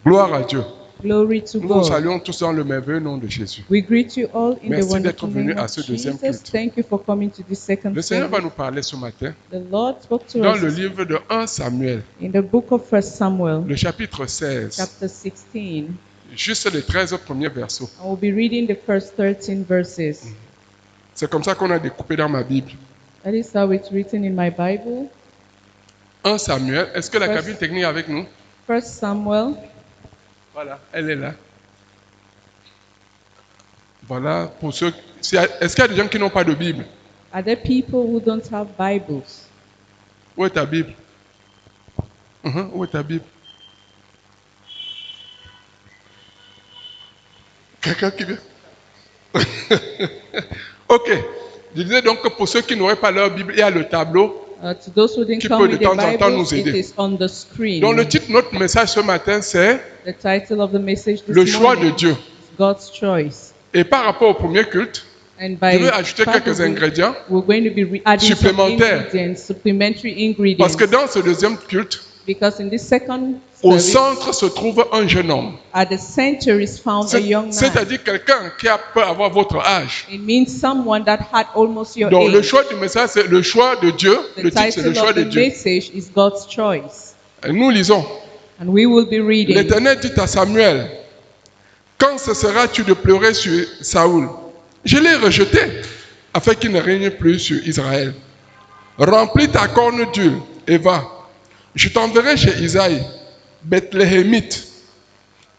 Gloire à Dieu. Glory to Nous vous God. saluons tous dans le merveilleux nom de Jésus. We greet you all in Merci the d'être wonderful venu name à of ce deuxième Jesus. culte. Thank you for coming to this second Le Seigneur va service. nous parler ce matin The Lord spoke to dans us le livre de 1 Samuel, in the book of 1 Samuel, le chapitre 16, chapter 16. juste les 13 premiers versets. I will be reading the first 13 verses. C'est comme ça qu'on a découpé dans ma Bible. That is how it's written in my Bible. 1 Samuel, est-ce que la First- cabine technique est avec nous? 1 Samuel. Voilà, elle est là. Voilà, pour ceux. Est-ce qu'il y a des gens qui n'ont pas de Bible? Are there people who don't have Bibles? Où est ta Bible? Où est ta Bible? Quelqu'un qui vient? Ok. Je disais donc que pour ceux qui n'auraient pas leur Bible, il y a le tableau. To those who didn't Qui come peut de with temps their en temps Bibles, nous it aider. is on the screen. Donc le titre de notre message ce matin, c'est The title of the message this Le choix de morning Dieu. is God's Choice. Et par rapport au premier culte, And je by vais ajouter part quelques of it, ingrédients. we're going to be adding some supplémentaires. ingredients, supplementary ingredients. Parce que dans ce deuxième culte, Because in this second au service, centre se trouve un jeune homme. at the center is found a young man. C'est-à-dire quelqu'un qui peut avoir votre âge. It means someone that had almost your Donc le age. choix du message, c'est le choix de Dieu. The Le titre, c'est le title choix of de the Dieu. message is God's Choice. Et nous lisons. And we will be reading. L'Éternel dit à Samuel, quand cesseras-tu de pleurer sur Saoul? Je l'ai rejeté, afin qu'il ne règne plus sur Israël. Remplis ta corne d'huile et va. Je t'enverrai chez Isaïe, Bethléemite,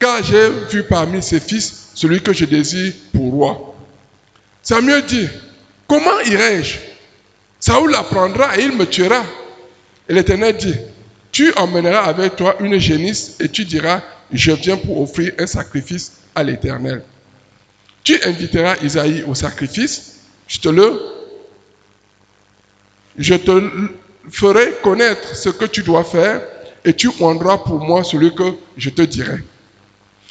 car j'ai vu parmi ses fils celui que je désire pour roi. Samuel dit, comment irai-je? Saoul apprendra et il me tuera. Et l'Éternel dit, tu emmèneras avec toi une génisse et tu diras, je viens pour offrir un sacrifice à l'Éternel. Tu inviteras Isaïe au sacrifice, je te ferai connaître ce que tu dois faire et tu rendras pour moi celui que je te dirai.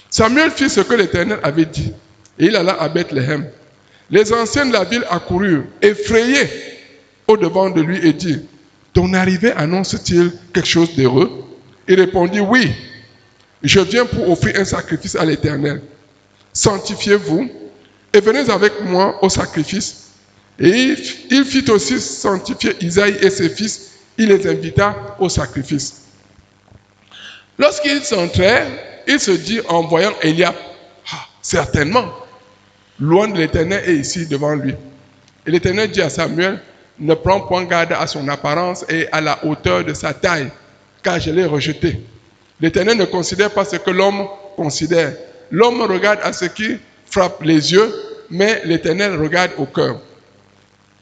Samuel fit ce que l'Éternel avait dit et il alla à Bethléem. Les anciens de la ville accoururent, effrayés, au-devant de lui et dit, ton arrivée annonce-t-il quelque chose d'heureux? Il répondit, oui, je viens pour offrir un sacrifice à l'Éternel. Sanctifiez-vous et venez avec moi au sacrifice. Et il fit aussi sanctifier Isaïe et ses fils, il les invita au sacrifice. Lorsqu'ils entrèrent, il se dit en voyant Eliab, certainement, loin de l'Éternel est ici devant lui. Et l'Éternel dit à Samuel, ne prends point garde à son apparence et à la hauteur de sa taille, car je l'ai rejeté. L'Éternel ne considère pas ce que l'homme considère. L'homme regarde à ce qui frappe les yeux, mais l'Éternel regarde au cœur.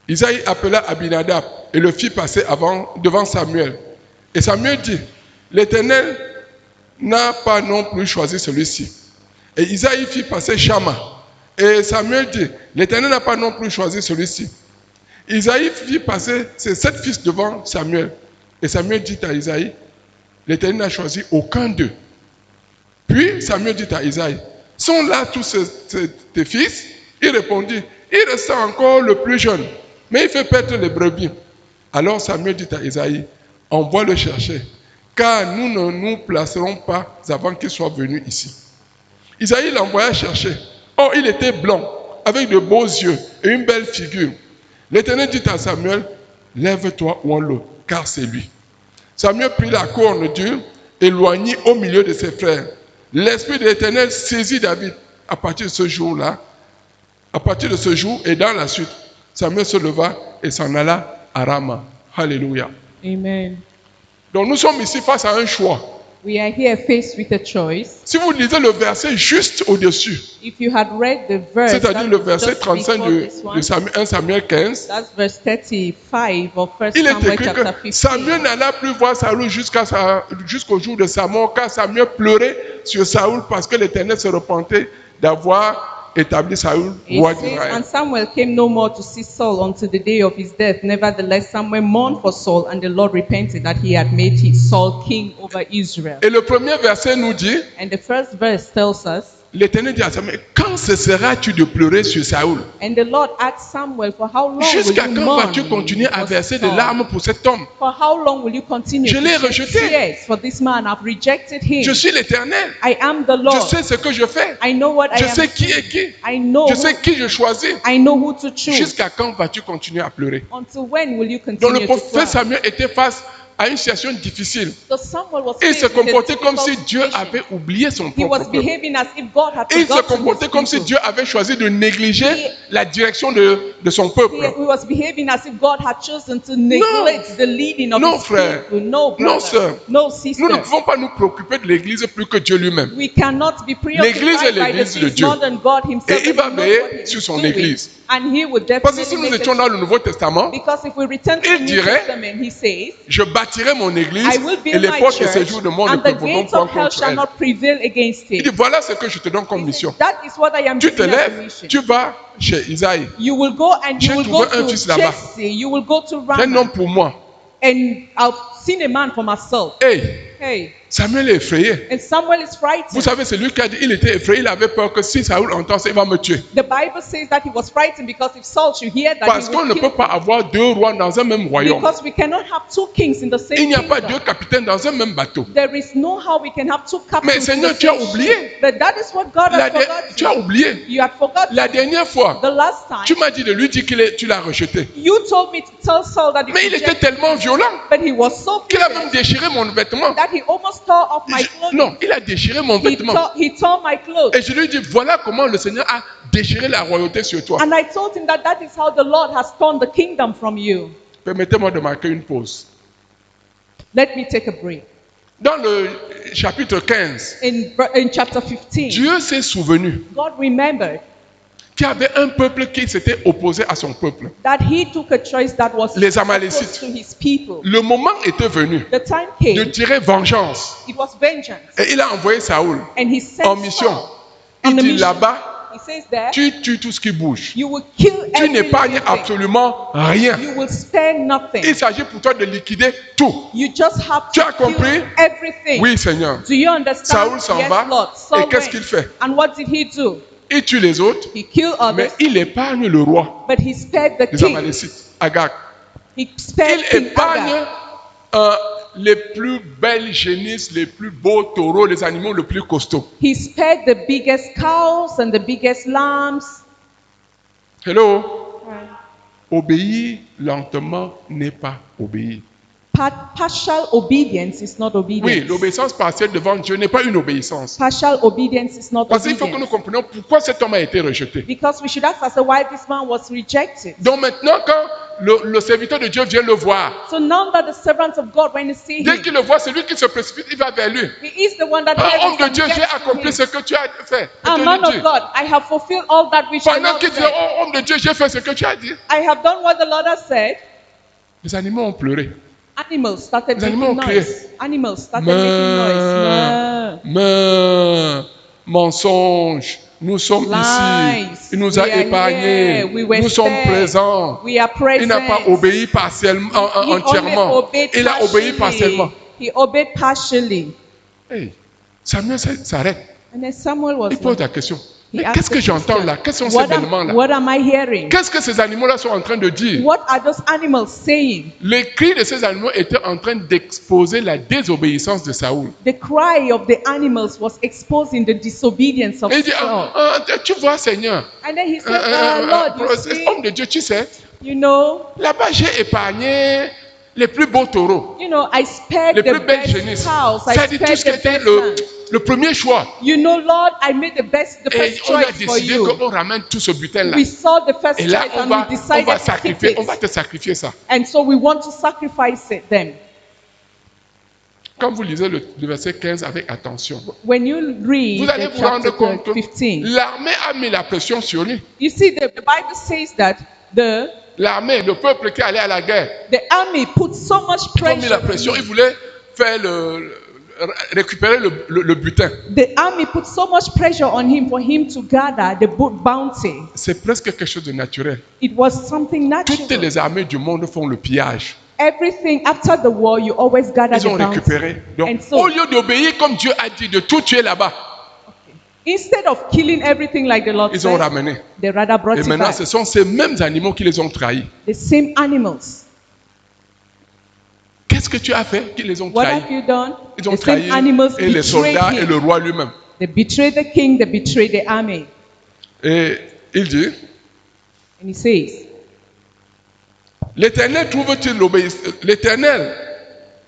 Isaïe appela Abinadab et le fit passer devant Samuel. Et Samuel dit, l'Éternel n'a pas non plus choisi celui-ci. Et Isaïe fit passer Shama. Et Samuel dit, l'Éternel n'a pas non plus choisi celui-ci. Isaïe fit passer ses 7 fils devant Samuel. Et Samuel dit à Isaïe, l'Éternel n'a choisi aucun d'eux. Puis Samuel dit à Isaïe, sont là tous tes fils? Il répondit, il reste encore le plus jeune, mais il fait perdre les brebis. Alors Samuel dit à Isaïe, envoie le chercher, car nous ne nous placerons pas avant qu'il soit venu ici. Isaïe l'envoya chercher. Or, il était blanc, avec de beaux yeux et une belle figure. L'Éternel dit à Samuel, lève-toi, oins-le, car c'est lui. Samuel prit la corne d'huile et loignit au milieu de ses frères. L'Esprit de l'Éternel saisit David à partir de ce jour-là. À partir de ce jour et dans la suite, Samuel se leva et s'en alla à Rama. Alléluia. Amen. Donc nous sommes ici face à un choix. We are here faced with a choice. Si vous lisez le verset juste au-dessus, If you had read the verse, c'est-à-dire le verset just 35 before this one, de 1 Samuel 15, that's verse 35 of 1 il est Samuel écrit chapter que 15. Samuel n'alla plus voir Saoul jusqu'au jour de sa mort, car Samuel pleurait sur Saoul parce que l'Éternel se repentait d'avoir établi Saoul roi It says, d'Israël. and Samuel came no more to see Saul until the day of his death. Nevertheless, Samuel mourned for Saul, and the Lord repented that he had made Saul king over Israel. Et le premier verset nous dit, And the first verse tells us, l'Éternel dit à Samuel, quand cesseras-tu de pleurer sur Saoul? And the Lord asked Samuel, for how long will Jusqu'à you quand mourn vas-tu continuer à for verser des Saul? larmes pour cet homme? For how long will you continue Je to l'ai shed rejeté. tears for this man? I've rejected him. Je suis l'Éternel. I am the Je Lord. sais ce que je fais. I know what I Je am sais qui doing. est qui. I know Je who, sais qui je choisis. I know who to choose. Jusqu'à quand vas-tu continuer à pleurer? Until when will you Donc continue le to prophète cry? Samuel était face à une situation difficile. So Samuel was Et il se faced with a comportait comme si difficult Dieu situation. avait oublié son He propre was peuple. behaving as if God had Et il se forgotten comportait his comme si people. Dieu avait choisi de négliger He- la direction de son peuple. He was behaving as if God had chosen to neglect the leading of Non, his frère. people. No, Non, brother. sœur. No, Nous ne sister. pouvons pas nous préoccuper de l'Église plus que Dieu lui-même. We cannot be L'Église est preoccupied by the l'Église de things Dieu. more than God himself. Et il va He knows veiller what he sur is son doing. Église. And he would Parce que si definitely nous make étions a dans le Nouveau Testament, Because if we return to il the New dirait, Testament, he says, je bâtirai mon Église I will et build les my portes de church, séjour de monde ne and the prévaudront gates point of hell contre shall elle. not prevail against Il dit, it. voilà ce que je te donne comme He mission. says, that is what I am Tu te giving as a lèves, mission. tu vas chez Isaïe. You will go and J'ai you will go trouvé un to fils là-bas. Jesse. You will go to Un homme Ramah. pour moi. And I've seen a man for myself. Hey, Hey. Samuel est effrayé. And Samuel is Vous frightened. savez, c'est lui qui a dit, il était effrayé, il avait peur que si Saoul entend ça, il va me tuer. The Bible says that he was frightened because if Saul should hear that, Parce he qu'on would ne kill peut him. pas avoir deux rois dans un même royaume. Because we cannot have two kings in the same Il n'y a pas kingdom. deux capitaines dans un même bateau. There is no how we can have two captains Mais in Seigneur, the tu as same oublié. ship. But that is what God has Tu as forgotten. oublié. You had forgotten. La dernière fois, The last time, tu m'as dit de lui dire tu l'as rejeté. you told me to tell Saul that you Mais il était rejected tellement him. violent But he was so qu'il a furious même déchiré mon vêtement. that he almost tore off my clothing. Non, il a déchiré mon vêtement. He tore my clothes. Et je lui ai dit, voilà comment le Seigneur a déchiré la royauté sur toi. And I told him that that is how the Lord has torn the kingdom from you. Permettez-moi de marquer une pause. Let me take a break. Dans le chapitre 15, In chapter 15, Dieu s'est souvenu God remembered qu'il y avait un peuple qui s'était opposé à son peuple. that he took a choice that was Les opposed Amalécites. to his people. Le moment était venu The time de came, tirer vengeance. it was vengeance. Et il a envoyé Saoul And he sent en mission. Saul Il on a dit mission. là-bas, He says there, tu tues tout ce qui bouge. you will kill Tu every n'épargnes living thing. absolument rien. You will spare nothing. Il s'agit pour toi de liquider tout. You just have Tu to as compris? kill everything. Oui, Seigneur. Do you understand? Saul s'en Yes, va. Lord. Et Saul qu'est-ce went. qu'il fait? And what did he do? Il tue les autres, He killed mais others, il épargne le roi but he spared the des king. Amalécites, Agag. He spared Il King épargne Agag. les plus belles génisses, les plus beaux taureaux, les animaux les plus costauds. He spared the biggest cows and the biggest lambs. Hello? Obéir lentement n'est pas obéir. Partial obedience is not Oui, obedience. l'obéissance partielle devant Dieu n'est pas une obéissance. Partial obedience is not Parce qu'il faut que nous obedience. comprenions pourquoi cet homme a été rejeté. Because we should ask ourselves why this man was rejected. Donc maintenant, quand le serviteur de Dieu vient le voir, So now that the servants of God, when they see dès him, qu'il le voit, c'est lui qui se précipite, il va vers lui. he is the one that Ah, homme de hears Dieu, and j'ai gets to accompli him. ce que tu as fait. Et Ah, Dieu man lui of dit, God, I have fulfilled all that which I pendant have qu'il dit, said. oh, homme de Dieu, j'ai fait ce que tu as dit. I have done what the Lord has said. Les animaux ont pleuré. Animals started Les animaux making ont crié. noise. Animals started making noise. Mensonge. Nous sommes Lies. ici. Il nous a We are épargnés. here. We were Nous sommes spared. présents. We are present. Il n'a pas obéi partiellement, He only entièrement. obeyed Il a obéi partiellement. partially. He obeyed partially. Hey, Samuel s'arrête. And then Samuel was Il pose like, la question. he Mais asked qu'est-ce the que j'entends question, là? Quels sont ces what événements-là? am I hearing? Qu'est-ce que ces animaux-là sont en train de dire? What are those animals saying? Les cris de ces animaux étaient en train d'exposer la désobéissance de Saoul. The cry of the animals was exposing the disobedience of Et il dit, Saul. tu vois, Seigneur, And then he said, Lord, you see, homme de Dieu, tu sais, you know, là-bas j'ai épargné les plus beaux taureaux, I spared les the plus belles best génisses. cows. I C'est-à-dire tout spared ce qui the était best lambs. le premier choix. You know, Lord, I made the Et first on a choice for décidé you. qu'on ramène tout ce butin-là. We saw the first Et là, choice on and va, we decided to keep sacrifier, on va it. te sacrifier ça. And so we want to sacrifice it then. Quand vous lisez le verset 15 avec attention, When you read vous allez the vous rendre chapter compte que 15, l'armée a mis la pression sur lui. you see the Bible says that L'armée, le peuple qui allait à la guerre, the army put so much ils ont mis la pressure. pression. on Ils him. voulaient faire récupérer le butin. The army put so much pressure on him for him to gather the bounty. C'est presque quelque chose de naturel. It was something Toutes natural. les armées du monde font le pillage. Everything after the war, you always gather Ils ont the bounty. récupéré. Donc, And so- au lieu d'obéir comme Dieu a dit, de tout tuer là-bas, Instead of killing everything like the Lord Ils ont said, ramené. they rather brought Et it maintenant, back. ce sont ces mêmes animaux qui les ont trahis. The same animals. Qu'est-ce que tu as fait qui les ont What trahis? have you done? Ils ont The same trahi animals et les betrayed soldats et le him. roi lui-même. They betrayed the king, they betrayed the army. Et il dit, And he says, l'Éternel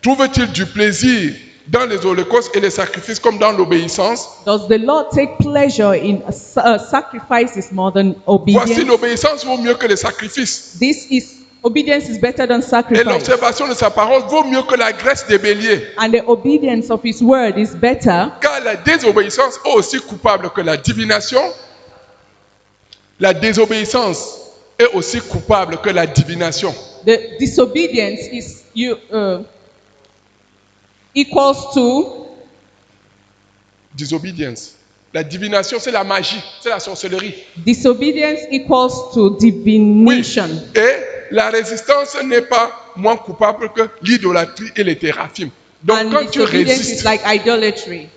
trouve-t-il du plaisir dans les holocaustes et les sacrifices comme dans l'obéissance? does the Lord take pleasure in sacrifices more than Voici, obedience? l'obéissance vaut mieux que les sacrifices. Obedience is better than Et sacrifice. l'observation de sa parole vaut mieux que la graisse des béliers. And the obedience of his word is better. Car la désobéissance est aussi coupable que la divination. La désobéissance est aussi coupable que la divination. The disobedience is equals to Disobedience. La divination, c'est la magie, c'est la sorcellerie. disobedience equals to divination. Et la résistance n'est pas moins coupable que l'idolâtrie et les théraphim. Donc And quand tu disobedience is résistes, like idolatry.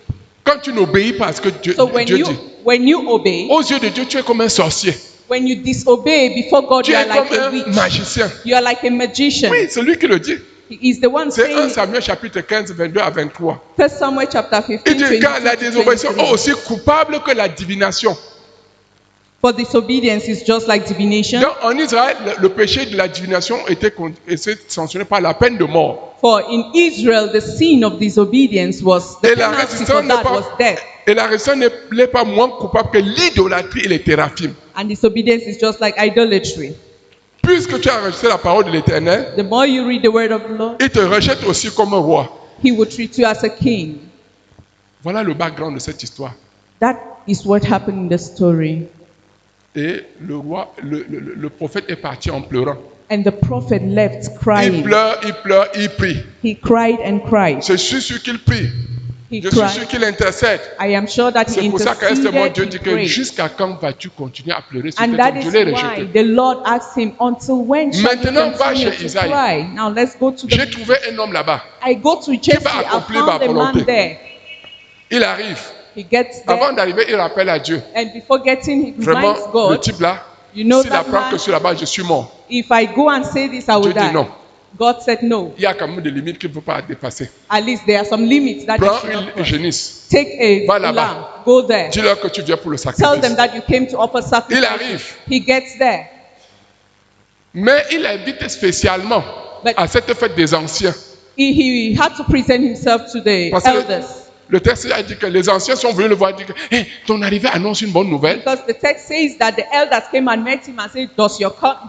quand tu n'obéis pas à ce que Dieu, So when Dieu you dit, obey, aux yeux de Dieu, tu es comme un sorcier. when you disobey before God, Tu you es are like comme a un witch. magicien. You are like a magician. Oui, c'est lui qui le dit. He is the one C'est 1 saying it. Samuel chapitre 15, 22 à 23. 1 Samuel chapter 15, Il dit car la 22 to désobéissance est 23. aussi coupable que la divination. For disobedience is just like divination. Donc, en Israël, le péché de la divination était sanctionné par la peine de mort. For in Israel, the sin of disobedience was, the Et la penalty résistance for n'est that was pas, death. et la résistance n'est pas moins coupable que l'idolâtrie et les théraphim. And disobedience is just like idolatry. Puisque tu as rejeté la parole de l'Éternel, The more you read the word of the Lord, il te rejette aussi comme un roi. he will treat you as a king. Voilà le background de cette histoire. That is what happened in the story. Et le roi, le prophète est parti en pleurant. And the prophet left Il crying. pleure, il prie. He cried and cried. Je suis sûr qu'il prie. He Je suis sûr cried. qu'il intercède. I am sure that he C'est pour ça qu'à ce moment, interceded, Dieu he dit que prayed. jusqu'à quand vas-tu continuer à pleurer sur And tes that hommes? is Je l'ai why rejeté. the Lord asked him, until when shall you Maintenant, va continue chez to Isaïe. cry? Now let's go to J'ai the... trouvé un homme là-bas. I go to Jesse, va I accomplir found ma a man volonté. there. Il arrive. He gets Avant there, d'arriver, il rappelle à Dieu. and before getting, he Vraiment, reminds le God, type là, you know s'il that apprend que man, je suis là-bas, je suis mort. if I go and say this, I will Dieu dit die. non. God said no. Il y a quand même des limites qu'il ne faut pas dépasser. At least there are some limits that you Prends should not une cross. génisse. Take a Va là-bas. lamb, go there. Dis-leur que tu viens pour le Tell sacrifice. them that you came to offer Il sacrifice. arrive. He gets there. Mais il invite spécialement But- à cette fête des anciens. He had to present himself to the Parce que elders. le texte a dit que les anciens sont venus le voir et dit que hey, ton arrivée annonce une bonne nouvelle. Because the text says that the elders came and met him and said, do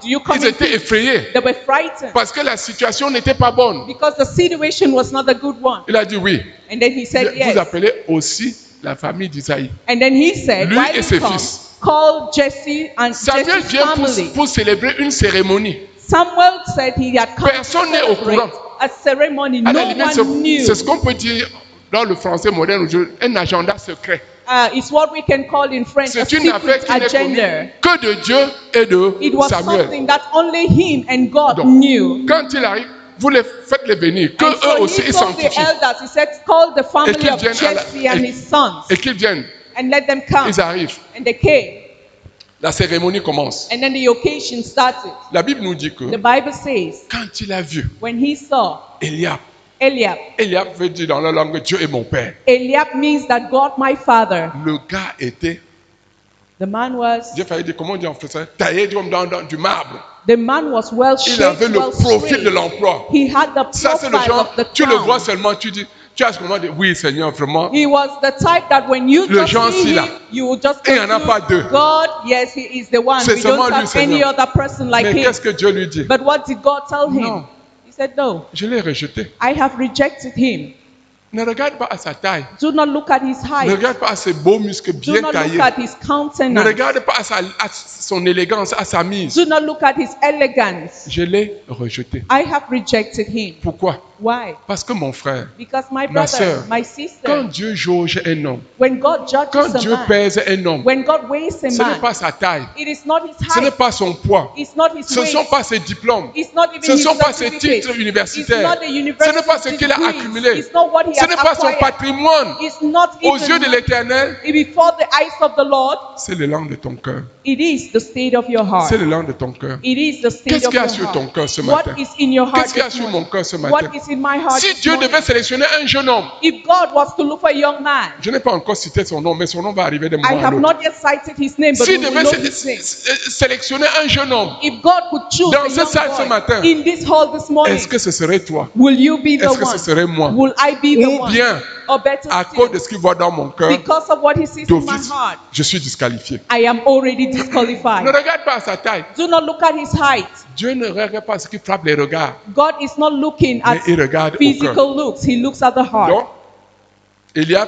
you come Ils in étaient peace?" effrayés They were frightened parce que la situation n'était pas bonne. because the situation was not a good one. Il a dit oui. And then he said Vous yes. appelez aussi la famille d'Isaïe. And then he said, Lui why et you ses come? fils. Call Jesse and Samuel Jesse's vient family. pour célébrer une cérémonie. Samuel said he had come Personne to n'est au celebrate courant. a ceremony. À la No limite, one knew. c'est ce qu'on peut dire dans le français moderne aujourd'hui, un agenda secret. It's what we can call in French a C'est une affaire secret qui n'est connue agenda. que de Dieu et de It was Samuel. something that only him and God Donc, knew. quand il arrive, vous les faites les venir, que And eux so aussi he ils told the sanctifient elders, he said, call the family qu'ils of viennent à la- Jesse and et- his sons et qu'ils viennent. and let them come. Ils arrivent. And they came. La cérémonie commence. And then the occasion started. La Bible nous dit que The Bible says, quand il a vu when he saw Eliab, Eliab, Eliab veut dire dans la langue Dieu est mon père. Eliab means that God my father. Le gars était, The man was Dieu fallait dire comment on dit en français, taillé comme dans du marbre. the man was well Il shaped, avait le well profil de straight. l'emploi. He had the Ça c'est le profile genre, of the tu le vois crown. seulement, tu dis, tu as ce moment de oui Seigneur vraiment. He was the type that when you Le just genre see si là. him, you will just Et il y en a pas deux. God, yes, he is the one. C'est We seulement don't lui, have any Seigneur. other person like Mais him. qu'est-ce que Dieu lui dit? But what did God tell him? Non. He said, no, Je l'ai rejeté. I have rejected him. Ne regarde pas à sa taille. Do not look at his Ne height. regarde pas à ses beaux muscles Do bien not taillés. look at his Ne countenance. regarde pas à son élégance, à sa mise. Do not look at his elegance. Je l'ai rejeté. I have rejected him. Pourquoi? Why? Parce que mon frère, Because my ma brother, sœur, my quand sister, Dieu jauge un homme, when God quand judges Dieu a man, pèse un homme, when God weighs a ce n'est man, pas sa taille, it is not his ce n'est height, pas son poids, it's not his ce ne sont weight, pas ses diplômes, it's not even ce ne his sont pas ses certificate, titres it's universitaires, not the ce n'est university pas ce qu'il a degrees, accumulé, it's not what he ce has n'est pas son acquired, patrimoine. it's not Aux yeux de even l'Éternel, before the eyes of the Lord. c'est le langue de ton cœur. It is the state of your heart. C'est le langue de ton cœur. It is the state Qu'est-ce of qu'il y a your sur ton heart. cœur ce What matin? is in your heart Qu'est-ce qu'il y a this sur mon morning? cœur ce matin? What is in my heart Si this Dieu morning? devait sélectionner un jeune homme, If God was to look for a young man, je n'ai pas encore cité son nom, mais son nom va arriver d'un I moment à have l'autre. not yet cited his name, but S'il we will devait know his name. sélectionner un jeune homme, If God could choose dans a cette salle ce young matin, boy in this hall this morning, est-ce que ce serait toi? will you be the Est-ce que ce one? serait moi? Will I be the Ou one? bien, Or better à still, cause de ce qu'il voit dans mon cœur, because of what he sees in my d'office, heart, je suis disqualifié. I am already Ne disqualified. regarde pas à sa taille. Do not look at his height. Dieu ne regarde pas ce qui frappe les regards. God is not looking Mais at il regarde au physical looks. He looks at the heart. Donc, Eliab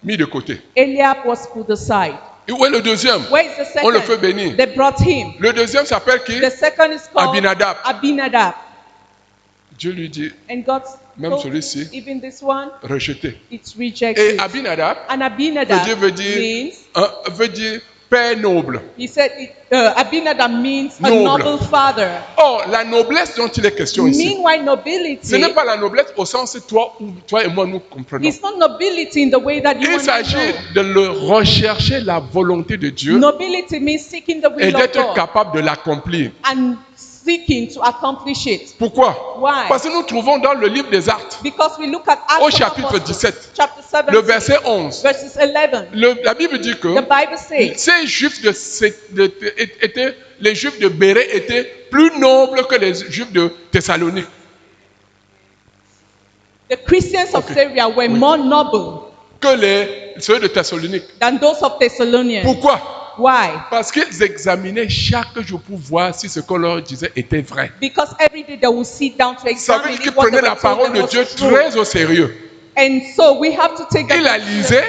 mis de côté. Eliab was put aside. Et où est le deuxième? Where is the second? On le fait bénir. They brought him. Le deuxième s'appelle qui? The second is called Abinadab. Abinadab. Dieu lui dit, And God même told celui-ci, even this one, rejeté. it's Et rejected. Abinadab And Abinadab veut dire, veut dire père noble. he said, Abinadab means a Noble. noble father. Or, la noblesse dont il est question ici, Meanwhile, ce nobility n'est pas la noblesse au sens toi et moi nous comprenons. is not nobility in the way that you Il and I s'agit know. de le rechercher la volonté de Dieu Nobility means seeking the et will of d'être God capable de l'accomplir. and seeking to accomplish it. Pourquoi? Why? Parce que nous trouvons dans le livre des Actes, Because we look at Acts au of chapitre Apostles, 17, chapter 7, le verset 11, verses 11. la Bible dit que The Bible says ces Juifs les Juifs de Béret étaient plus nobles que les Juifs de Thessalonique. the Christians of Syria were more noble Que ceux de Thessalonique. than those of Thessalonians. Pourquoi? Why? Parce qu'ils examinaient chaque jour pour voir si ce qu'on leur disait était vrai. Because every day they will sit down to Ça veut examine dire qu'ils if what they prenaient were la told parole them de was Dieu true. très au sérieux. And so we have to take Ils la that. lisaient,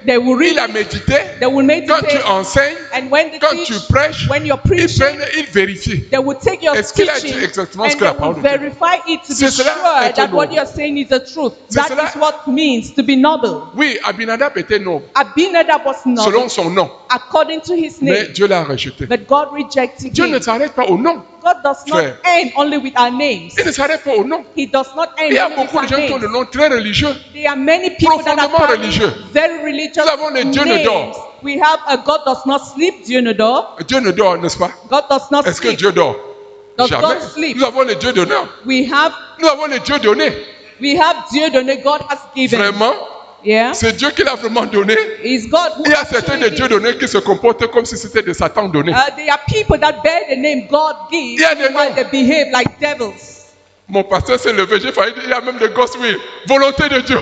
They will ils read la it, méditaient. they will Quand tu meditate, enseignes, and when they quand teach, tu prêches, when you're ils preaching, prennent, ils vérifient. they will take your Est-ce qu'il a teaching dit exactement ce and que la they will parole de Dieu dit? verify it to be C'est cela, sure être that what noble. you're saying is the truth. C'est That cela. is what means to be noble. Oui, Abinadab était noble, Abinadab was noble selon son nom. according to his Mais name, Dieu l'a rejeté. but God rejected Dieu ne him. s'arrête pas au nom. God does not Frère. end only with our names. Il ne s'arrête pas au nom. He does not end Il y a only with beaucoup our de gens qui ont des names. noms très religieux. There are many people that are Profondément carrying religieux. very religious Nous avons le Dieu ne names. dort. We have a God does not sleep, Dieu ne dort. Dieu ne dort, n'est-ce pas? God does not Est-ce que sleep. Dieu dort? Does Jamais. God sleep? Nous avons le Dieu donneur. We have Nous avons le Dieu donné. Dieu donné, God has given. Vraiment, Yeah. c'est Dieu qui l'a vraiment donné. It's God who Il y a certains actually de Dieu gives. donnés qui se comportent comme si c'était de Satan donné. There are people that bear the name God gives, Il y a des while noms. they behave like devils. Mon pasteur s'est levé, j'ai failli dire, il y a même des gosses, oui. Volonté de Dieu.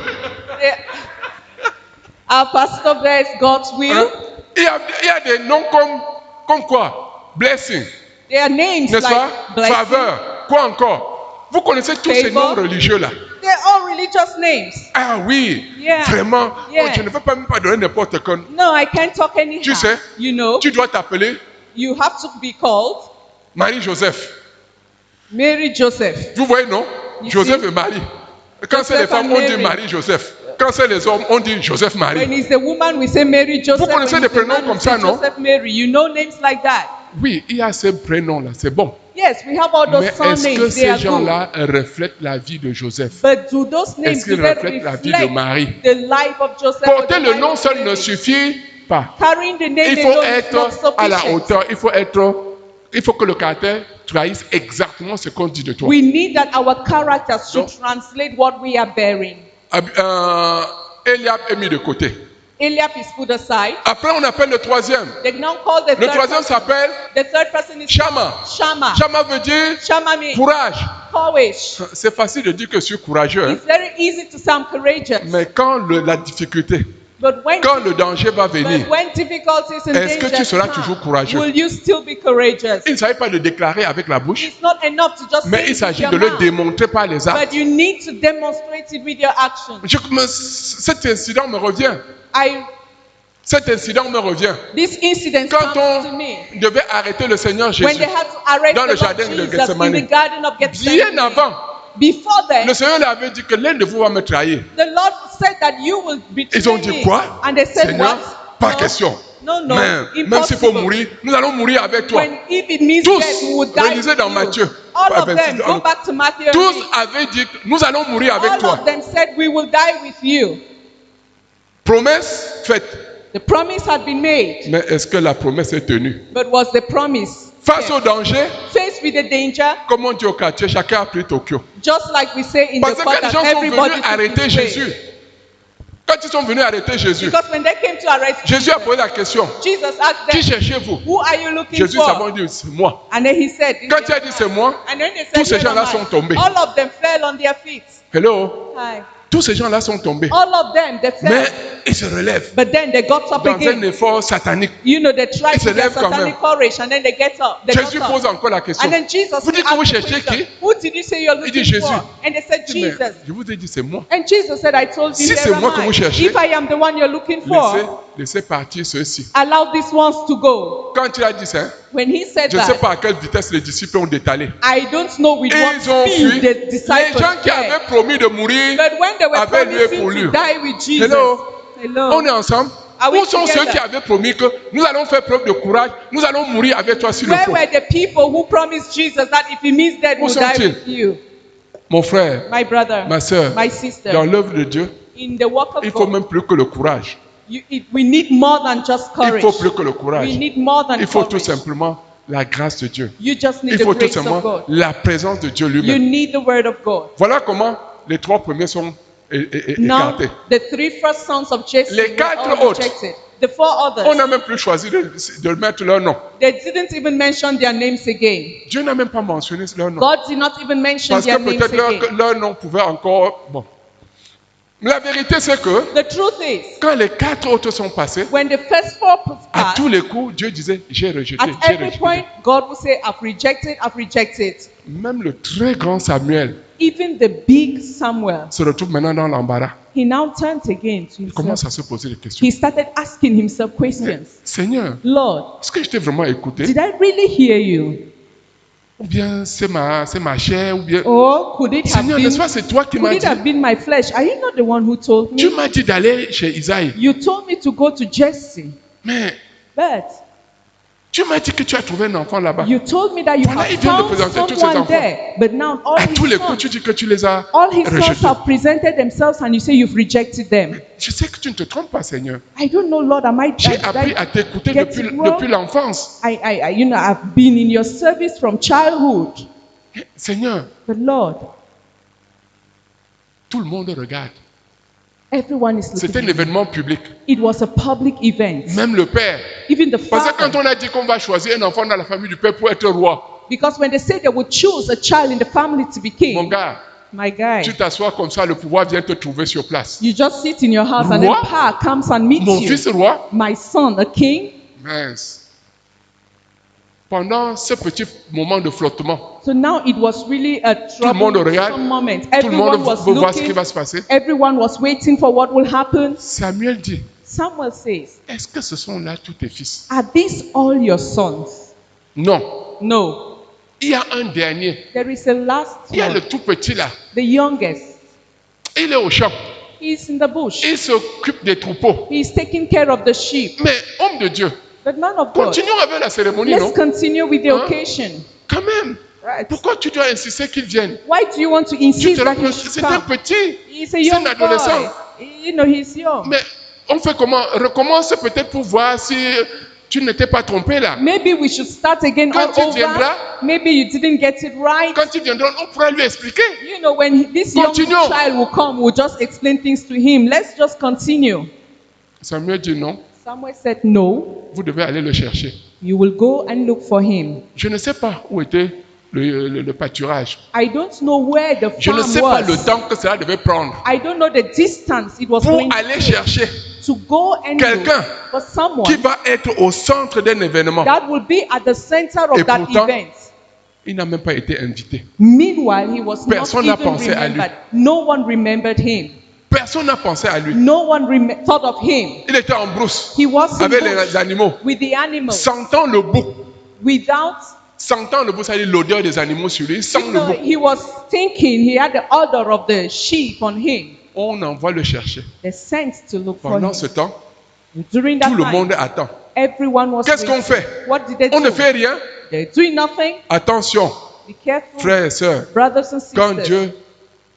Our pastor bears God's will. Hein? Il y a des noms comme quoi? Blessing, There are names n'est-ce pas? like blessing. Faveur. Quoi encore? Vous connaissez tous ces Favor. noms religieux-là. They're all religious names. Ah oui, Yeah. vraiment. Yeah. Oh, je ne veux pas même pas donner n'importe quoi. No, I can't talk anyhow. Tu sais, You know, tu dois t'appeler you have to be called Marie-Joseph. Mary Joseph. Vous voyez, non? You Joseph see? et Marie. Quand c'est les Joseph femmes, and on dit Mary. Marie-Joseph. Quand c'est les hommes, on dit Joseph-Marie. When it's the woman, we say Mary Joseph. Vous connaissez When des it's the prénoms man, we comme say ça, non? Joseph Mary. You know names like that. Oui, il y a ces prénoms-là, c'est bon. Yes, we have all those Mais est-ce que surnames. They ces are good. gens-là reflètent la vie de Joseph? But do those names Est-ce qu'ils do they reflètent la vie de reflect Marie? the life of Joseph? or Porter the le life nom of seul ne Mary? suffit pas. Carrying the name Il faut alone is not être à la sufficient. hauteur. Il faut que le caractère trahisse exactement ce qu'on dit de toi. We need that our characters should Donc- translate what we are bearing. Eliab est mis de côté. Eliab is put aside. Après, on appelle le troisième. They now call the Le third troisième person. s'appelle The third person is Shama. Shama. Shama veut dire Shama means courage. courage. C'est facile de dire que je suis courageux, hein. It's very easy to sound courageous. Mais quand la difficulté, But when quand le danger va venir, difficulties and est-ce que tu dangers seras come, toujours courageux? will you still be courageous? il ne s'agit pas de déclarer avec la bouche, It's not enough to just mais say il it with s'agit your de le mouth, démontrer par les actes. but you need to demonstrate it with your actions. Cet incident me revient. Cet incident me revient. This incident Quand comes to on me devait arrêter le Seigneur when Jésus, they had to arrest dans the le Lord jardin de Jesus in Gethsemane, the garden of bien Gethsemane. avant Before then, Le Seigneur leur avait dit que l'un de vous va me trahir. the Lord said that you will betray Ils ont dit me. quoi? And they said, Seigneur, what? pas No. question. No, no, Même s'il faut impossible. mourir, nous allons mourir avec toi. When if it means Tous, death, we will die relisez with dans you. Matthieu, All of 26, them, go back to Matthew. Tous avaient dit que nous allons mourir avec All toi. of them said, we will die with you. Promesse faite. The promise had been made, Mais est-ce que la promesse est tenue? but was the promise Face au kept? danger, Faced with the danger, comme on dit au quartier, chacun a pris Tokyo. just like we say in Parce the que les podcast, gens sont everybody venus took arrêter his way. Jésus. Quand ils sont venus arrêter Jésus, Because when they came to arrest Jésus a posé la question. Jesus asked Qui them, cherchez-vous? who are you looking Jésus for? savons dit, c'est moi. And then he said, Quand il a dit c'est moi, and then they tous said, ces "Here gens-là am I." sont tombés. All of them fell on their feet. Hello? Hi. Tous ces gens-là sont tombés. All of them, they fell. Mais ils se relèvent But then they got up dans un again. effort satanique. You know, they tried Ils se to get lèvent quand satanic même. courage and then they get up. They Jésus got pose up. encore la question. And then Jesus Vous dites que asked vous the cherchez question, qui? who did you say you're Il dit looking Jésus. for? And they said, Il dit, mais Jesus. je vous ai dit c'est moi. And Jesus said, I told you, Si c'est here moi am que I. vous cherchez, If I am the one you're looking for, Laissez partir ceux-ci. allow these ones to go. Quand il a dit ça, When he said je ne sais that, pas à quelle vitesse les disciples ont détalé. I don't know with Et what ils ont fui. speed the Les disciples gens qui fled. avaient promis de mourir, But when they were avaient lieu promising pour to lui. die with Jesus, Hello? hello. On est ensemble. Are we Où sont together? ceux qui avaient promis que nous allons faire preuve de courage, nous allons mourir avec toi s'il le Where faut? were the people who promised Jesus that if he means death, Où we'll die sont-ils? with you? Mon frère, My brother, ma soeur, my sister, dans l'œuvre de Dieu, in the work of il faut God, même plus que le courage. we need more than just Il courage. faut plus que le courage. We need more than Il faut tout courage. simplement la grâce de Dieu. You just need Il the faut tout grace of simplement God. la présence de Dieu You lui-même. need the word of God. Voilà comment les trois premiers sont Now, écartés. the three first sons of Jesse Les were quatre all autres, rejected. The four On others, n'a même plus choisi de mettre leur nom. they didn't even mention their names again. Dieu n'a même pas mentionné leur nom. God did not even mention Parce que their names peut-être again. leur nom pouvait encore... Bon. Mais la vérité, c'est que The truth is, quand les quatre autres sont passés, when the first four à passed, tous les coups, Dieu disait, j'ai rejeté, at j'ai every rejeté. point, God will say, I've rejected, I've rejected. Même le très grand Samuel Even the big Samuel, se retrouve maintenant dans l'embarras. he now turned again to Il commence himself. à se poser des questions. He started asking himself questions. Seigneur, Lord, est-ce que je t'ai vraiment écouté? did I really hear you? Ou bien c'est ma chair? Ou bien... Or could it have Seigneur, n'est-ce been, pas, c'est toi qui could m'as it dit. have been my flesh? Are you not the one who told Tu me? m'as dit d'aller chez Isaïe. You told me to go to Jesse, Mais but tu m'as dit que tu as trouvé un enfant là-bas. you told me that you Voilà, il have vient de found présenter tous ses someone enfants. there. But now all À tous les coups, his tu sons, dis que tu les as all his sons rejetés. have presented themselves and you say you've rejected them. Je sais que tu ne te trompes pas, Seigneur. I don't know, Lord, J'ai appris à t'écouter get depuis, it wrong? depuis l'enfance. I've been in your service from childhood. Seigneur, But Lord, tout le monde regarde. everyone is C'est un looking. événement public. It was a public event. Même le père. Even the Parce que quand father. on a dit qu'on va choisir un enfant dans la famille du père pour être roi, Because when they say they would choose a child in the family to be mon king, gars, my guy, tu t'assois comme ça, le pouvoir vient te trouver sur place. you just sit in your house and then Roi? power comes and meets Mon you. fils roi, My son, a king. mince. Pendant ce petit moment de flottement, So now it was really a le monde regarde. troublesome moment. tout le monde Everyone was veut voir ce qui looking. va se passer. Everyone was waiting for what will happen. Samuel dit, Samuel says, est-ce que ce sont là tous tes fils? are these all your sons? Non. No. Il y a un dernier. There is a last Il y a one, le tout petit là. the youngest. Il est au champ. He's in the bush. Il s'occupe des troupeaux. He's taking care of the sheep. Mais homme de Dieu, But man of God, continuons avec la cérémonie, let's non? continue with the Hein? occasion. Quand même. Right. Pourquoi tu dois insister qu'il vienne? Why do you want to Tu insist te that rends he compte, should c'est un come? petit. He's a C'est young un adolescent. boy. You know, he's young. Mais on fait comment? Recommence peut-être pour voir si tu ne t'es pas trompé là. Maybe we should start again Quand all il over. viendra, Maybe you didn't get it right. Quand il viendra, on pourra lui expliquer. You know, when this young Continuons. child will come, we'll just explain things to him. Let's just continue. Samuel dit non, Samuel said, no, vous devez aller le chercher. you will go and look for him. Je ne sais pas où était le pâturage. I don't know where the Je ne farm sais pas le was. temps que cela devait prendre I don't know the distance it was pour going aller chercher to go and quelqu'un look for qui someone va être au centre d'un événement. that will be at the center of Et that pourtant, event. Il n'a même pas été invité. Meanwhile, he was Personne not n'a even pensé à lui. remembered. No one remembered him. Personne n'a pensé à lui. No one thought of him. Il était en brousse He was in avec bush les animaux, with the animals, sentant le bouc, without sentant le bouc, ça dit l'odeur des animaux sur lui, il sent le So bouc. he was thinking he had the odor of the sheep on him. On envoie le chercher. They sent to look for Pendant him. ce temps, During that tout le time, monde attend. everyone was Qu'est-ce qu'on waiting. fait? What did they On ne do? fait rien. They're doing nothing. Attention, Be careful, frères et sœurs, brothers and quand sisters. Dieu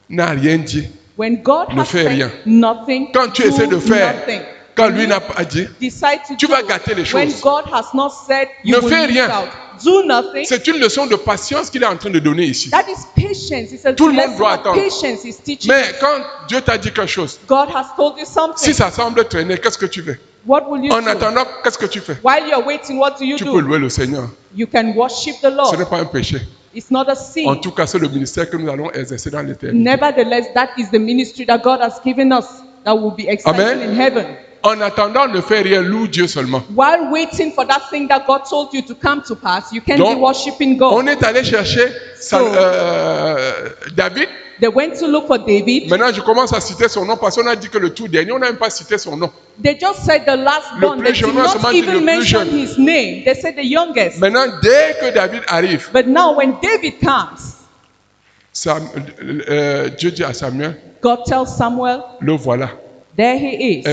n'a rien dit, When God ne has fais said rien. nothing, quand tu do essaies de faire, nothing. quand lui n'a pas dit, Decide to tu do vas it. gâter les When choses. God has not said, you Ne will fais miss rien. out. Do nothing. c'est une leçon de patience qu'il est en train de donner ici. That is patience. It's a Tout le monde lesson doit of attendre. patience he's teaching. Mais quand Dieu t'a dit quelque chose, God has told you something. si ça semble traîner, qu'est-ce que tu fais? What will you En do? attendant, qu'est-ce que tu fais? While you're waiting, what do you Tu peux do? louer le Seigneur. You can worship the Ce n'est Lord. pas un péché. It's not a En sin. tout cas, c'est le ministère que nous allons exercer dans l'éternité. Nevertheless, that is the ministry that God has given us that will be exciting Amen. in heaven. En attendant, ne fais rien, loue Dieu seulement. While waiting for that thing that God told you to come to pass, you can Donc, be worshiping On God. est allé chercher So- David. They went to look for David. Maintenant, je commence à citer son nom parce qu'on a dit que le tout dernier, on n'a même pas cité son nom. They just said the last Le born. plus They did jeune, seulement not dit le even plus mention jeune. his name. They said the youngest. Maintenant, dès que David arrive, But now when David comes, Dieu dit à Samuel, God tells Samuel, le voilà, there he is.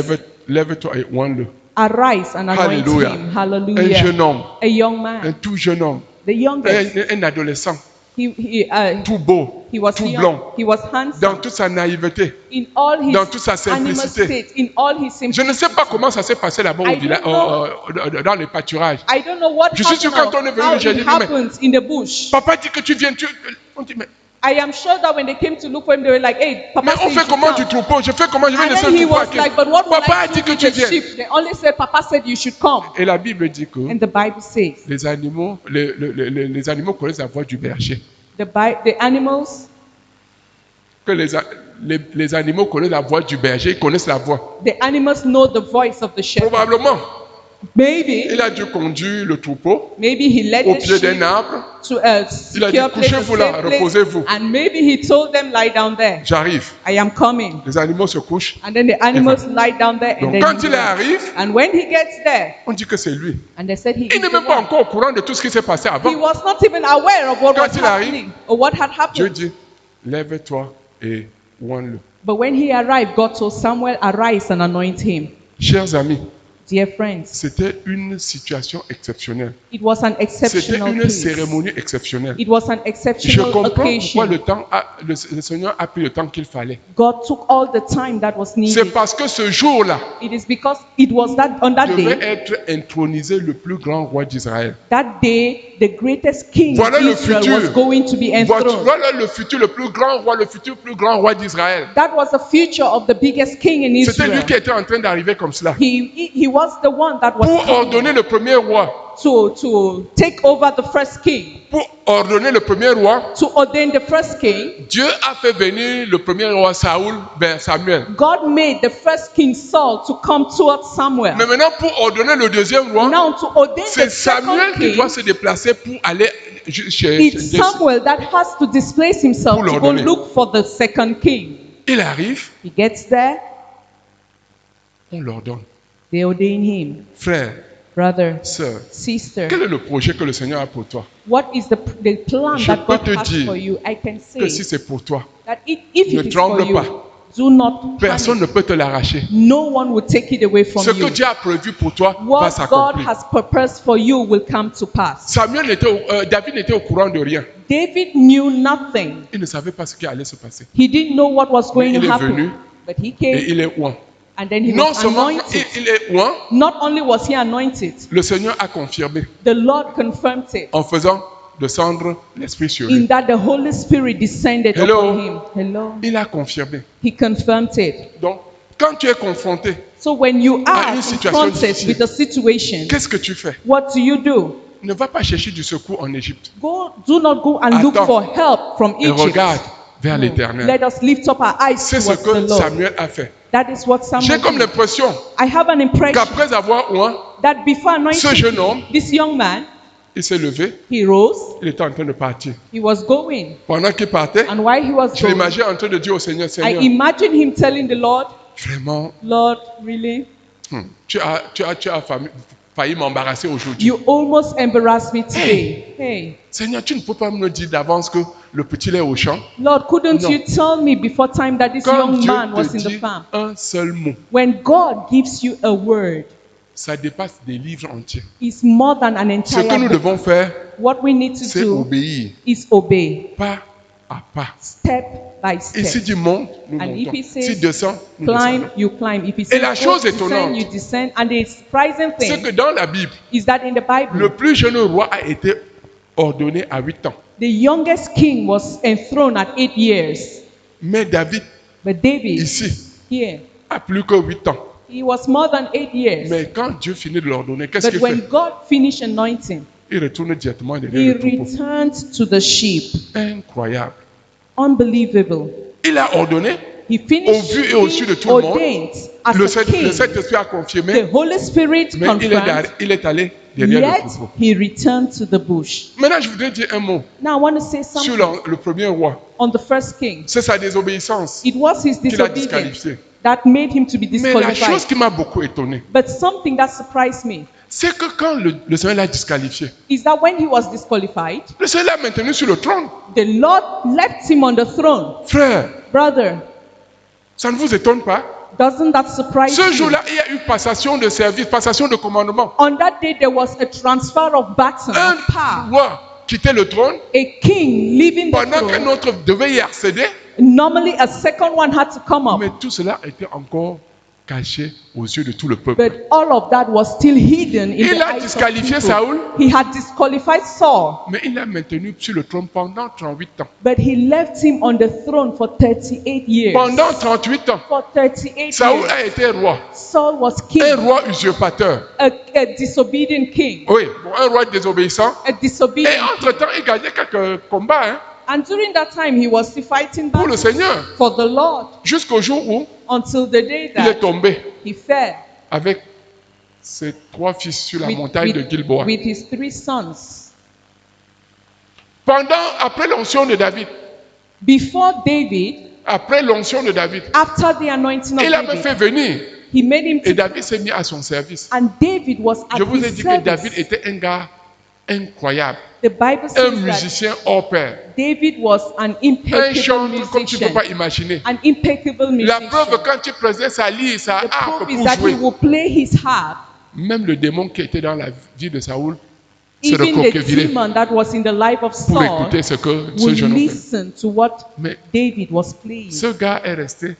lève-toi et oins-le. Arise and anoint Alléluia. him. Un Hallelujah. jeune homme, A young un man. tout jeune homme, The youngest. un adolescent, He tout beau, was tout young. blanc, He was handsome. dans toute sa naïveté. In all his dans toute sa animal simplicité. state, in all his Je simplicity. ne sais pas comment ça s'est passé là-bas I au village, don't dans les pâturages. I don't know what Je suis sûr happened quand on est or venu, how j'ai dit, it mais- happened in the bush. Papa dit que tu viens, on dit, mais I am sure that when they came to look for him, they were like, hey, Papa on said you fait should comment come. du troupeau? Je fais comment? Je vais And laisser then le he troupeau à was qui? like, but what will Papa a I dit do que with tu the viens. sheep? They only said, Papa said you should come. Et la Bible dit que And the Bible says, les animaux, les animaux connaissent la voix du berger. the animals, Que les animaux connaissent la voix du berger, ils connaissent la voix. the animals know the voice of the shepherd. Probablement, Maybe, il a dû conduire le troupeau maybe he led au the pied d'un sheep arbre. to a Il a dit, secure place, a couchez-vous là, safe place, reposez-vous. and maybe he told them, lie down there. J'arrive. I am coming. Les animaux se couchent. And then the animals lie down there, and Donc then quand he il went. arrive, And when he gets there, on dit que c'est lui. and they said he Il is n'est the même pas one. encore au courant de tout ce qui s'est passé avant. He was not even aware of what Quand was il arrive, happening or what had Dieu happened. dit, lève-toi et oins-le. But when he arrived, God told Samuel, arise and anoint him. Chers amis, Dear friends, c'était une situation exceptionnelle. it was an C'était exceptional une case. cérémonie exceptionnelle. It was an Je exceptional comprends pourquoi occasion. le Seigneur a pris le temps qu'il fallait. God took all the time that was C'est needed. parce que ce jour-là It is because it was that on that devait day, être intronisé le plus grand roi d'Israël. that day, the greatest king Voilà of le Israel futur. was going to be enthroned. Voilà le futur, le plus grand roi, le futur plus grand roi d'Israël. That was the future of the biggest king in C'était lui Israel. qui était en train d'arriver comme cela. He was the one that was Pour coming ordonner le premier roi, to take over the first king, pour ordonner le premier roi, to ordain the first king. Dieu a fait venir le premier roi Saoul vers Samuel. God made the first king Saul to come towards Samuel. Mais maintenant, pour ordonner le deuxième roi, Now to ordain c'est the Samuel second qui doit king, se déplacer pour aller chez it's Samuel that has to displace himself Pour to go l'ordonner. look for the second king. Il arrive, He gets there, on l'ordonne. they ordain him. Frère, Brother, sœur, sister, quel est le projet que le Seigneur a pour toi? what is the plan Je that peux God te has dire for you? I can Que si say c'est pour toi, that if ne it is for tremble you, pas. do not personne panic. ne peut te l'arracher. No one will take it away from Ce que you. Dieu a prévu pour toi va What God s'accomplir. has purposed for you will come to pass. David n'était au courant de rien. David knew nothing. Il ne savait pas ce qui allait se passer. He didn't know what was going il to est happen. venu But he Et came il est oint. and then he Non was seulement anointed. il est oint, Not only was he anointed, le Seigneur a confirmé the Lord confirmed it en faisant descendre l'Esprit sur in lui. that the Holy Spirit descended Hello. upon him. Hello. Il a confirmé. He confirmed it. Donc, quand tu es confronté, So when you are une situation confronted difficile. with a situation, qu'est-ce que tu fais? what do? Ne va pas chercher du secours en Égypte. Do not go and look Attends. for help from Et Egypt. regarde vers No. l'Éternel. Let us lift up our eyes C'est ce towards the que Lord. Samuel a fait. That is what J'ai Samuel comme did. l'impression I have an impression qu'après avoir oint, that before ce anointing jeune homme, this young man, il s'est levé, he rose, il était en train de partir. he was going. Pendant qu'il partait, And while he was je going, l'imagine en train de dire au Seigneur, I Seigneur, imagine him telling the Lord, vraiment, Lord, really? tu as failli m'embarrasser aujourd'hui. You almost embarrassed me today. Hey, Seigneur, tu ne peux pas me dire d'avance que le petit lait au champ. Lord, couldn't No. you tell me before time that this Quand young Dieu man was te in the dit farm? un seul mot, When God gives you a word, ça dépasse des livres entiers. it's more than an Ce que nous entire book. devons faire, What we need to c'est do obéir, is obey, pas à pas. step by Et s'il step. dit monte, nous And if montons. he says S'il descend, nous climb, descendons. you climb. If he Et says la go, chose descend, étonnante, you descend. And the surprising c'est thing que dans la Bible, is that in the Bible, le plus jeune roi a été ordonné à 8 ans. the youngest king was enthroned at 8 years. Mais David, But David, ici, here, a plus que 8 ans. he was more than 8 years. Mais quand Dieu finit de l'ordonner, qu'est-ce But qu'il when fait? God finished anointing, Il retourne directement he derrière le troupeau. returned to the sheep. Incroyable. Unbelievable. Il a ordonné, He finished Au vu et au su de tout le monde, ordained as le a king. Saint-Esprit a The confirmé, Holy Spirit mais confirmed, il est allé derrière yet le troupeau. he returned to the bush. Maintenant, je voudrais dire un mot Now I want to say sur something le premier roi. on the first king. C'est sa désobéissance It was his qui l'a disobedience disqualifié. that made him to be Mais la chose disqualified. qui m'a beaucoup étonné, But something that surprised me c'est que quand le Seigneur l'a disqualifié, is that when he was disqualified, le Seigneur l'a maintenu sur le trône. the Lord left him on the throne. Frère, Brother, ça ne vous étonne pas? doesn't that surprise Ce you? jour-là, il y a eu passation de service, passation de commandement. On that day, there was a transfer of baton, Un of power. roi quittait le trône A king leaving the pendant qu'un throne. autre devait y accéder. Normally, a second one had to come up. Mais tout cela était encore caché aux yeux de tout le peuple. But all of that was still hidden in Il the a eyes of disqualifié people. Saoul. He had disqualified Saul, Mais il l'a maintenu sur le trône pendant 38 ans. but he left him on the throne for 38 years. Pendant 38 ans, For 38 Saoul years, a été roi. Saul was king, Un roi usurpateur. a disobedient king, Oui, bon, un roi désobéissant. a Et disobedient. entre-temps, il gagnait quelques combats hein, And during that time, he was still fighting pour le battles Seigneur. for the Lord Jusqu'au jour où until the day il est that tombé he fell avec ses 3 fils sur la montagne de Gilboa. with his 3 sons. Après l'onction de David, Before David, après l'onction de David, after the anointing of il a même David, fait venir. he made him Et to, David s'est mis à son service. and David was at Je vous ai his dit que service. David était un gars incroyable. The Bible Un says that musicien hors pair. David was an Un impeccable chanteur comme tu ne peux musician. pas imaginer. An impeccable La musician. preuve, quand tu présentes sa lyre, sa The harpe proof is pour that he jouer, will play his harp. même le démon qui était dans la vie de Saoul se Even the recroquevillait demon that was in the life of pour Saul écouter ce que ce would jeune homme fait. listen to what Mais David was playing. ce gars est resté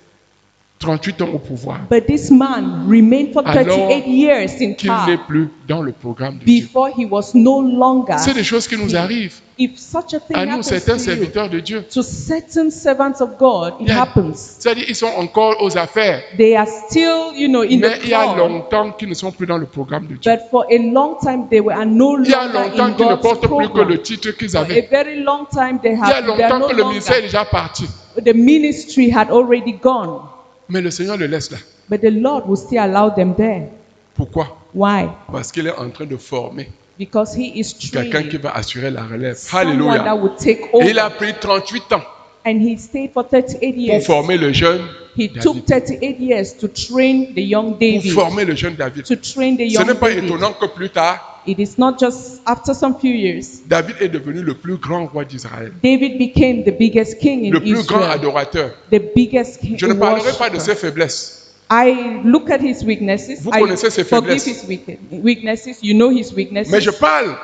38 ans au pouvoir, But this man remained for Alors 38 years in qu'il n'est power plus dans le programme de Dieu. before he was no longer. C'est des choses qui nous arrivent If such a thing à nous, happens certains to you, serviteurs de Dieu. to certain servants of God, it Il y a- happens. C'est-à-dire ils sont encore aux affaires, They are still, in mais the il y a call. longtemps qu'ils ne sont plus dans le programme de Dieu. But for a long time, they were no Il y a longer longtemps in qu'ils ne God's portent plus que program. le titre qu'ils For a avaient. very long time, Il y a they are longtemps no que le ministère est longer. déjà parti. The ministry had already gone, Mais le Seigneur le laisse là. but the Lord will still allow them there. Pourquoi? Why? Parce qu'il est en train de former Because he is quelqu'un qui training va assurer la relève. someone that Alléluia. would take Et il over. a pris 38 ans And he stayed for 38 pour years. former le jeune He David. took 38 years to train the young Pour David. former le jeune David. To train the Ce young n'est pas David. étonnant que plus tard, It is not just after some few years, David est devenu le plus grand roi d'Israël. David became the biggest king in Le plus grand Israel. adorateur. The biggest king. Je ne parlerai pas de worshiper. ses faiblesses. I look at his weaknesses. Vous I connaissez ses forgive faiblesses. his weaknesses. You know his weaknesses. Mais je parle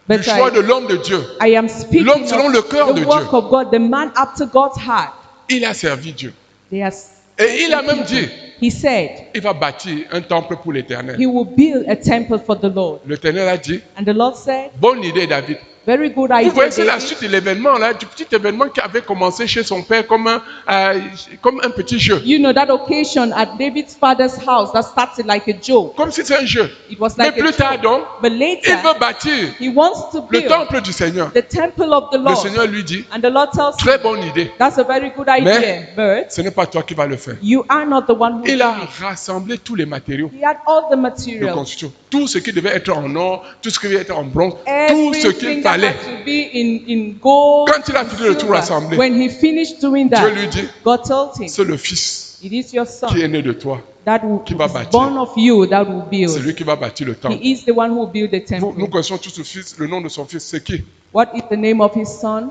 du But choix de l'homme de Dieu. I am speaking L'homme selon le cœur of de the work Dieu. of God, the man after God's heart. Il a servi Dieu. They are Et il a même dit, He said il va bâtir un temple pour l'Éternel. he will build a temple for the Lord. L'Éternel a dit, And the Lord said, bonne idée David. very good Vous idea, voyez, c'est la David. suite de l'événement, là, du petit événement qui avait commencé chez son père comme un petit jeu. You know that occasion at David's father's house that started like a joke. Comme si c'était un jeu. It was Mais like plus a tard, joke. donc, But il later, veut bâtir he wants to le build temple du Seigneur. the temple of the Le Lord. Seigneur lui dit, And the Lord tells him, très bonne idée, that's a very good idea, but ce n'est pas toi qui vas le faire. you are not the one who Il did a it. rassemblé tous les matériaux He had all the de materials. construction. Tout ce qui devait être en or, tout ce qui devait être en bronze, tout ce qu'il Everything that fallait. had to be in gold. Quand il a fini de tout silver. rassembler, When he finished doing Dieu that, lui dit, God told him, c'est le fils It is your qui son est né de toi. that qui va is bâtir. born of you that will build. C'est lui qui va bâtir le temple. He is the one who will build the Nous temple. connaissons tous le nom de son fils, c'est qui? What is the name of his son?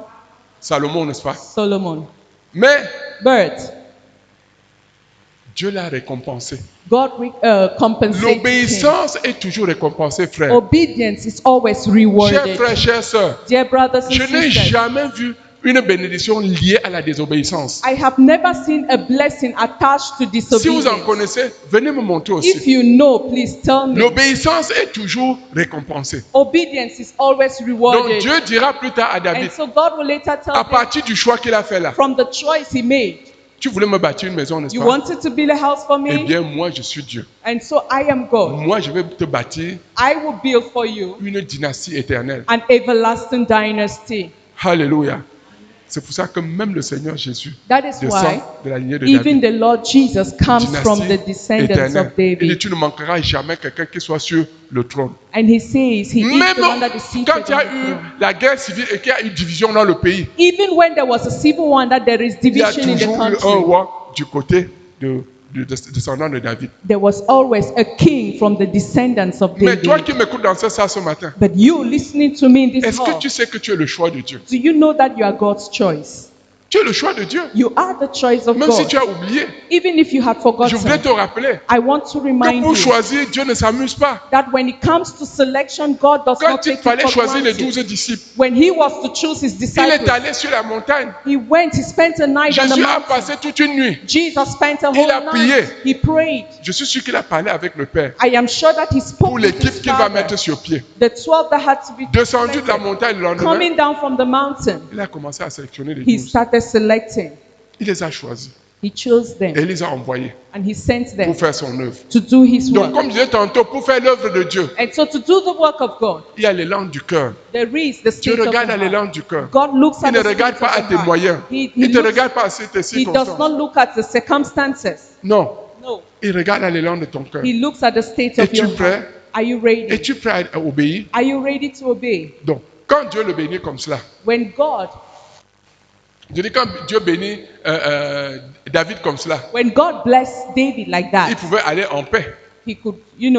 Salomon, n'est-ce pas? Solomon. Mais But Dieu l'a récompensé. God compensates him. L'obéissance est toujours récompensée, frère. Obedience is always Chers rewarded. frères, chères sœurs, Dear brothers and je n'ai sisters, jamais vu une bénédiction liée à la désobéissance. I have never seen a blessing attached to Si vous en disobedience. connaissez, venez me montrer If aussi. you know, please tell me. L'obéissance est toujours récompensée. Obedience is always Donc rewarded. Dieu dira plus tard à David, And so God will later tell à him, partir du choix qu'il a fait là, from the choice he made, tu voulais me bâtir une maison, n'est-ce you pas? wanted to build a house for Eh me, bien, moi, je suis Dieu. and so I am God. Moi, je vais te bâtir I will build for you une dynastie éternelle. an everlasting dynasty. Alléluia. C'est pour ça que même le Seigneur Jésus That is descend why de la lignée de even David. the Lord Jesus comes from the Dynastie descendants éternelle. of Il dit, David. tu ne manqueras jamais quelqu'un qui soit sur le trône. And he says he is Même the one that is seated quand il y on a the eu throne. la guerre civile et qu'il y a eu division dans le pays, Even when there was a civil war that there is il y a division in the toujours eu un country, roi du côté du descendant de David. there was always a king from the descendants of Mais toi David. qui m'écoutes dans ça ce matin, But you listening to me in this est-ce que hall, tu sais que tu es le choix de Dieu? do you know that you are God's choice? Tu es le choix de Dieu. You are the choice of Même si God. tu as oublié, Even if you have je voulais forgotten, te rappeler I want to que remind pour you choisir, Dieu ne s'amuse pas. that when it comes to selection, God does not Quand il take it fallait for choisir les granted. 12 disciples, When he was to choose his il est disciples, allé sur la montagne. he spent a night on the Jésus a mountain. passé toute une nuit. Jesus spent a Il whole a prié. night. He prayed. Je suis sûr qu'il a parlé avec le Père I am sure that he spoke pour with l'équipe his qu'il va father. mettre sur pied. The 12 that had to be Descendu de la selected. montagne le lendemain, Coming down from the mountain, il a commencé à sélectionner les he 12. started selecting. Il les a choisis He chose et them il les a envoyés and he sent them pour faire son œuvre. to do his Donc, work. comme je disais tantôt, pour faire l'œuvre de Dieu, And so to do the work of God, il y a l'élan du cœur. there is the Dieu state of regarde à the heart. l'élan du cœur. God looks Il at ne the regarde state pas à of tes the heart. moyens. He Il ne te looks- regarde pas à tes he does circonstances. not look at the circumstances. Non, No. il regarde à l'élan de ton cœur. He looks at the state of Es-tu your prêt? heart. Are you ready? Es-tu prêt à obéir? Are you ready to obey? Donc, quand Dieu le bénit comme cela, When God, je dis quand Dieu bénit David comme cela, when God blessed David like il that, pouvait aller en paix, he could,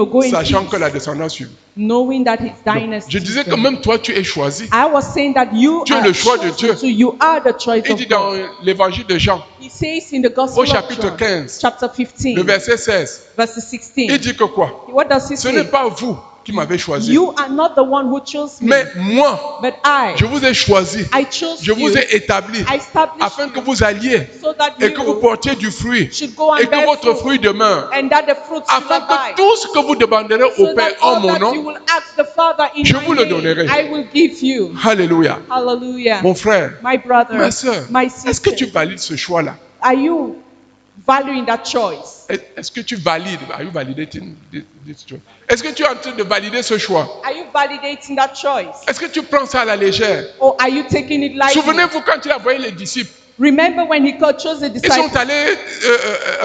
go in sachant que peace, la descendance suivait. knowing that his Donc, dynasty. je disais is que there. même toi, tu es choisi. I was saying that you Tu es are le choix de chosen Dieu. to- you are the choice Il of dit dans God. l'évangile de Jean, He says in the Gospel au of chapitre John, 15, chapter 15, le verset 16, verse il 16. dit que quoi? What does he Ce n'est say? pas vous qui m'avez choisi, You are not the one who chose me, mais moi, but I. je vous ai choisi, I chose je vous you. ai établi, I established afin que you vous alliez so that et que vous you portiez du fruit, should go and et que bear votre fruit, fruit demeure, and that the fruit should afin not que die. tout ce que vous demanderez au So Père that en all mon that you nom, will ask the Father in je my vous le name, donnerai. I will give you. Alléluia. Hallelujah. Mon frère, My brother, ma soeur, my est-ce que tu sister, valides ce choix-là? are you valuing that choice? Est-ce que tu valides? Are you validating this choice? Est-ce que tu es en train de valider ce choix? Are you validating that choice? Est-ce que tu prends ça à la légère? Or are you taking it lightly? Souvenez-vous quand il a envoyé les disciples, Remember when he chose the ils disciples, sont allés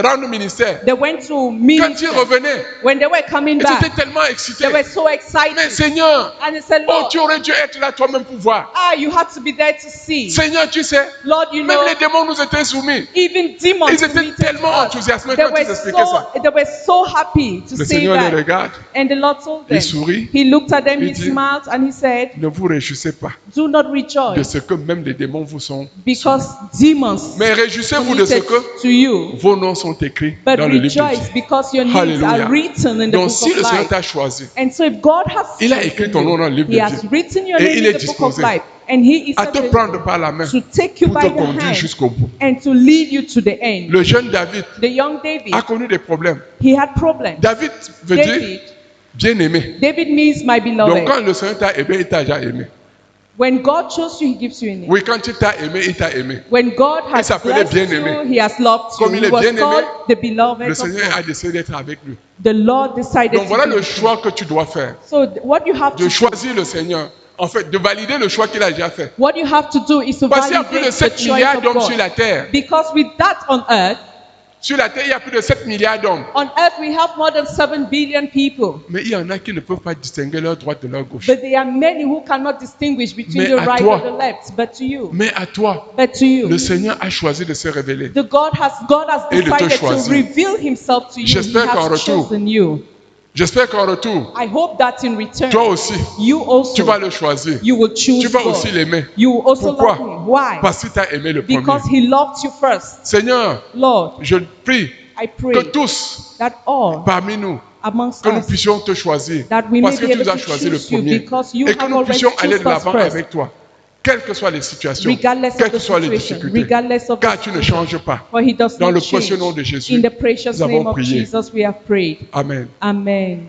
rendre ministère. they went to Quand minister. ils revenaient, When they were coming ils back, étaient tellement excités. they were so Mais excited. Seigneur, And they said, oh, Lord, tu aurais dû être là toi-même pour voir. you had to be there to see. Seigneur, tu sais, Lord, you même know, les démons nous étaient soumis. even demons Ils étaient submitted tellement to us. enthousiasmés They quand ils were expliquaient ça. they were so happy to Le see Seigneur les that. regarde, And the Lord told il them, sourit, he looked at them, il he dit, smiled, and he said, ne vous réjouissez pas do not de rejoice ce que même les démons vous sont. because demons Mais réjouissez-vous de ce submitted que to you. vos noms sont écrits But dans le livre de rejoice vie. because your names Hallelujah. are written in the Donc book si of le Seigneur life. t'a choisi, And so if God has il a chosen écrit ton nom dans le livre He de has vie written your et name il in est the book of disposé life. And He is à te available prendre par la main to take you pour by te the conduire hand jusqu'au bout. and to lead you to the end. Le jeune David The young David, a connu des problèmes. he had problems. David veut dire David, bien aimé. David means my Donc beloved. quand le Seigneur t'a aimé, il t'a déjà aimé. When God chose you, He gives you a name. Oui, quand il t'a aimé, il t'a aimé. When God has s'appelait blessed bien-aimé. you, He has loved you. Comme il He est was bien-aimé, called the Le beloved of Seigneur a God. décidé d'être avec lui. The Lord decided Donc voilà to be le with you. choix que tu dois faire. So what you have De to choisir le Seigneur. En fait, de valider le choix qu'il a déjà fait. what you have to do is to Parce qu'il y a plus de validate the 7 choice milliards of d'hommes sur God. la terre. Because with that on earth, Sur la terre, il y a plus de 7 milliards d'hommes. On earth, we have more than 7 billion people. Mais il y en a qui ne peuvent pas distinguer leur droite de leur gauche. But there are many who cannot distinguish between Mais the à right toi. or the left. But to you. Mais à toi, But to you. le Seigneur a choisi de se révéler. God has Et de te decided to choisir. reveal himself to you. He J'espère qu'en has retour, chosen you. J'espère qu'en retour, I hope that in return, toi aussi, you tu vas also, le choisir. you will choose Tu vas God. aussi l'aimer. You will also Pourquoi? love him. Why? Parce qu'il t'a aimé le Because premier. he loved you first. Seigneur, Lord, je prie I que pray tous that all parmi nous, amongst que nous us, puissions te choisir. that we Parce may que be tu able nous as to choisi le choose you premier. because you Et que have nous already puissions aller de chosen us l'avant first. avec toi. Quelles que soient les situations, Regardless quelles of que the soient les situation, difficultés, regardless of car the tu ne situation. changes pas. For he does Dans not le change. précieux nom de Jésus, In the precious nous avons name of prié. Jesus we have prayed. Amen. Amen.